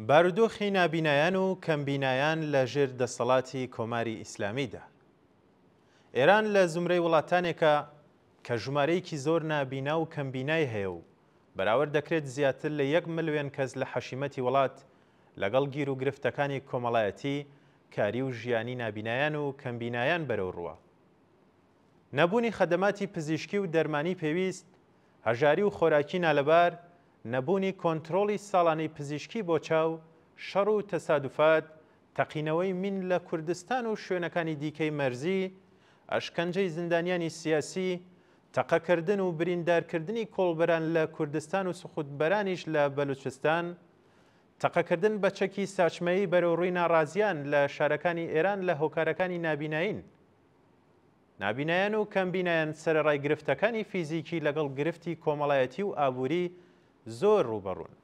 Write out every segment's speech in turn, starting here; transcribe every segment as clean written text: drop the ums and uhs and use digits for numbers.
بارودۆخی نابینایان و کەمبینایان لە ژێر دەسەڵاتی کۆماری ئیسلامیدا. ئێران لە زمرەی وڵاتانێکە کە ژمارەیەکی زۆر نابینا و کەمبینای هەیە و بەراورد دەکرێت زیاتر لە 1 ملیۆن کەس لە حەشیمەتی وڵات لەگەڵ گیر و گرفتەکانی کۆمەڵایەتی کاری و ژیانی نابینایان و کەمبینایان بەرەو ڕووە. نەبوونی خەدەماتی پزیشکی و دەرمانی پێویست، هەژاری و خۆراکی نالەبار، نەبوونی کۆنتڕۆڵی ساڵانەی پزیشکی بۆ چاو، شەڕ و تەسادوفات، تەقینەوەی مین لە کوردستان و شوێنەکانی دیکەی مەرزی، ئەشکەنجەی زیندانیانی سیاسی، تەقەکردن و بریندارکردنی کۆڵبەران لە کوردستان و سوخوتبەرانیش لە بەلوچستان، تەقەکردن بە چەکی ساچمەیی بەرەو ڕووی ناڕازیان لە شارەکانی ئێران لە هۆکارەکانی نابیناین. نابینایان و کەمبینایان سەرەڕای گرفتەکانی فیزیکی لەگەڵ گرفتی کۆمەڵایەتی و ئابووری زۆر ڕوبەڕوون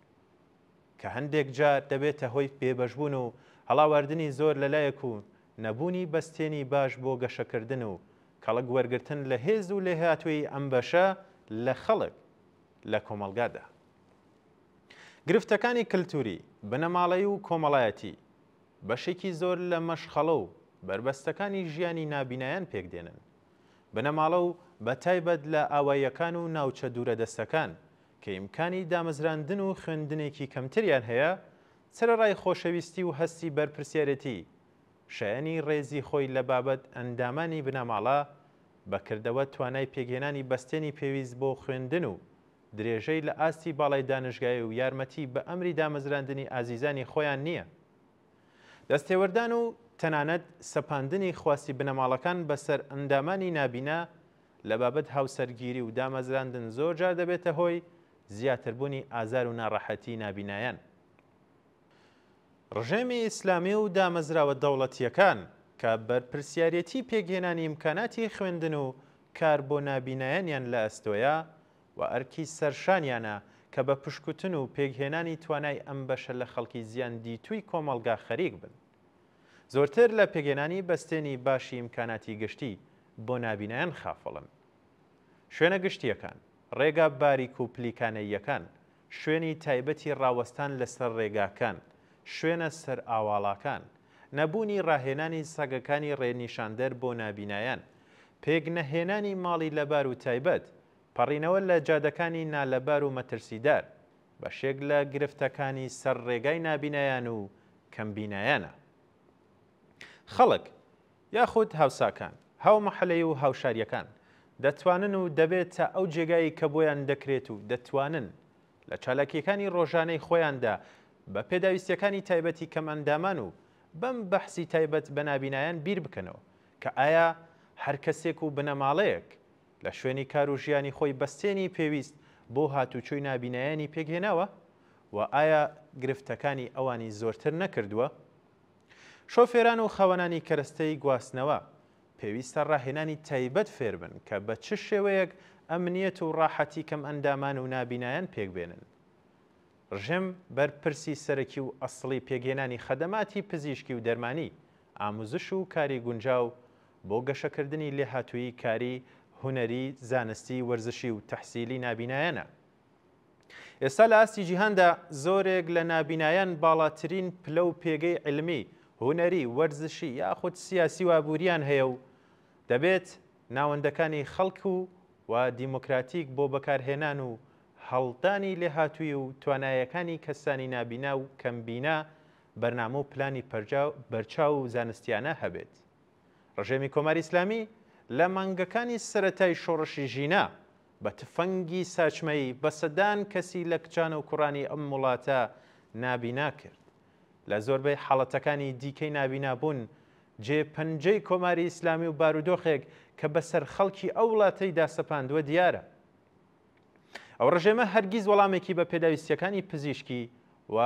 کە هەندێک جار دەبێتە هۆی بێبەشبوون و هەڵاواردنی زۆر لەلایەک و نەبوونی بەستێنی باش بۆ گەشەکردن و کەڵک وەرگرتن لە هێز و لێهاتووی ئەم بەشە لە خەڵک لە کۆمەلگادا. گرفتەکانی کللتوری، بنەماڵەی و کۆمەڵایەتی بەشێکی زۆر لە مەشخەڵە و بربەستەکانی ژیانی نابینایان پێکدێنن. بنەماڵە و بەتایبەت لە ئاواییەکان و ناوچە دوورەدەستەکان کە ئیمکانی دامەزراندن و خوێندنێکی کەمتریان هەیە، سەرەڕای خۆشەویستی و هەستی بەرپرسیارەتی شایەنی ڕێزی خۆی لە بابەت ئەندامانی بنەماڵە بەکردەوە توانای پێگەێنانی بەستێنی پێویست بۆ خوێندن و درێژەی لە ئاستی باڵای دانشگای و یارمەتی بە ئەمری دامەزراندنی ئازیزانی خۆیان نییە. دەستێوەردان و تەنانەت سەپاندنی خواستی بنەماڵەکان بەسەر ئەندامانی نابینا لە بابەت هاوسەرگیری و دامەزراندن زۆر جار دەبێتە هۆی زیاتربوونی ئازار و ناڕەحەتی نابینایان. ڕژێمی ئیسلامی و دامەزراوە دەوڵەتیەکان کە بەرپرسیارەتی پێگەێنانی ئیمکاناتی خوێندن و کار بۆ نابینایانیان لە ئەستۆیە و ئەرکی سەرشانیانە کە بە پشکوتن و پێگهێنانی توانای ئەم بەشە لە خەڵکی زیان دیتووی کۆمەڵگا خەریک بن. زۆرتر لە پێگەێنانی بەستێنی باشی ئیمکاناتی گشتی بۆ نابینایان خافڵن. شوێنە گشتیەکان، ڕێگا باریک و پلیکانەیەکان، شوێنی تایبەتی ڕاوەستان لەسەر ڕێگاکان، شوێنە سەر ئاواڵاکان، نەبوونی ڕاهێنانی سەگەکانی ڕێنیشاندەر بۆ نابینایان، پێکنەهێنانی ماڵی لەبار و تایبەت، پەڕینەوە لە جادەکانی نالەبار و مەترسیدار بەشێک لە گرفتەکانی سەر ڕێگای نابینایان و کەمبینایانە. خەڵک یاخود هاوساکان، هاومەحەلەی و هاوشاریەکان دەتوانن و دەبێت تا ئەو جێگایی کە بۆیان دەکرێت و دەتوانن لە چالاکیەکانی ڕۆژانەی خۆیاندا بە پێداویستیەکانی تایبەتی کەمەندامان و بەم بەحسی تایبەت بە نابینایان بیر بکەنەوە کە ئایا هەر کەسێک و بنەماڵەیەک لە شوێنی کار و ژیانی خۆی بەستێنی پێویست بۆ هاتوچۆی نابینایانی پێگهێناوە و ئایا گرفتەکانی ئەوانی زۆرتر نەکردووە؟ شۆفێران و خاوەنانی کەرەستەی گواستنەوە پێویستە ڕاهێنانی تایبەت فێر بن کە بە چ شێوەیەک ئەمنیەت و ڕاحەتی کەم ئەندامان و نابینایان پێکبێنن. ڕژێم بەرپرسی سەرەکی و ئەسڵی پێگەێنانی خەدەماتی پزیشکی و دەرمانی، ئاموزش و کاری گونجاو بۆ گەشەکردنی لێهاتووی کاری، هونەری، زانستی، وەرزشی و تەحسیلی نابینایانە. ئێستا لە ئاستی جیهاندا زۆرێک لە نابینایان باڵاترین پلە و پێگەی علمی، هونەری، وەرزشی یاخود سیاسی و ئابووریان هەیە و دەبێت ناوەندەکانی خەڵک و دیموکراتیک بۆ بەکارهێنان و هەڵدانی لێهاتووی و توانایەکانی کەسانی نابینا و کەمبینا بەرنامە و پلانی بەرچاو و زانستیانە هەبێت. ڕژێمی کۆماری ئیسلامی لە مانگەکانی سەرەتای شۆڕشی ژینا بە تفەنگی ساچمەی بە سەدان کەسی لە کچانە و کوڕانی ئەم وڵاتە نابینا کرد. لە زۆربەی حاڵەتەکانی دیکەی نابینابوون جێپەنجەی کۆماری ئیسلامی و بارودۆخێک کە بەسەر خەڵکی ئەو وڵاتەیدا سەپاندووە دیارە. ئەو ڕژێمە هەرگیز وەڵامێکی بە پێداویستیەکانی پزیشکی و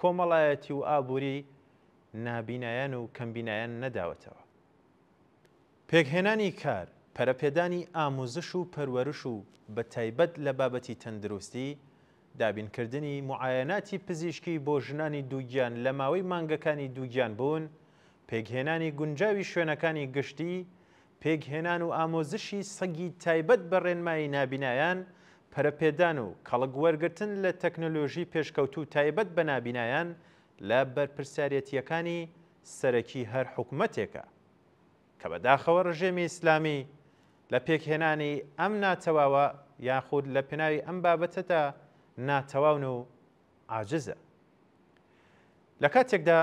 کۆمەڵایەتی و ئابووری نابینایان و کەمبینایان نەداوەتەوە. پێکهێنانی کار، پەرەپێدانی ئاموزش و پەروەرش و بە تایبەت لە بابەتی تەندروستی، دابینکردنی معایەناتی پزیشکی بۆ ژنانی دووگیان لە ماوەی مانگەکانی دووگیان بوون، پێکهێنانی گونجاوی شوێنەکانی گشتی، پێکهێنان و ئامۆزشی سەگی تایبەت بە ڕێنمایی نابینایان، پەرەپێدان و کەڵک وەرگرتن لە تەکنۆلۆژی پێشکەوتوو تایبەت بە نابینایان لە بەرپرسیارەتیەکانی سەرەکی هەر حکوومەتێکە کە بەداخەوە ڕژێمی ئیسلامی لە پێکهێنانی ئەم ناتەواوە یاخود لە پێناوی ئەم بابەتەدا ناتەواون و عاجزە. لە کاتێکدا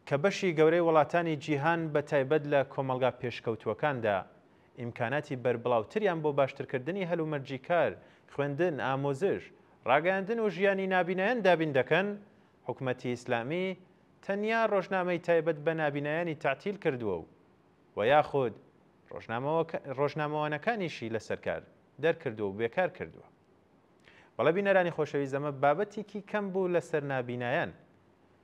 کە بەشی گەورەی وڵاتانی جیهان بە تایبەت لە کۆمەلگا پێشکەوتووەکاندا ئیمکاناتی بەربڵاوتریان بۆ باشترکردنی هەلومەرجی کار، خوێندن، ئامۆزش، ڕاگەیاندن و ژیانی نابینایان دابین دەکەن، حکوومەتی ئیسلامی تەنیا ڕۆژنامەی تایبەت بە نابینایانی تعتیل کردووە و یاخود ڕۆژنامەوانەکانیشی لەسەرکار دەرکردووە و بێکار کردووە. بەڵێ بینەرانی خۆشەویست ئەمە بابەتێکی کەم بوو لەسەر نابینایان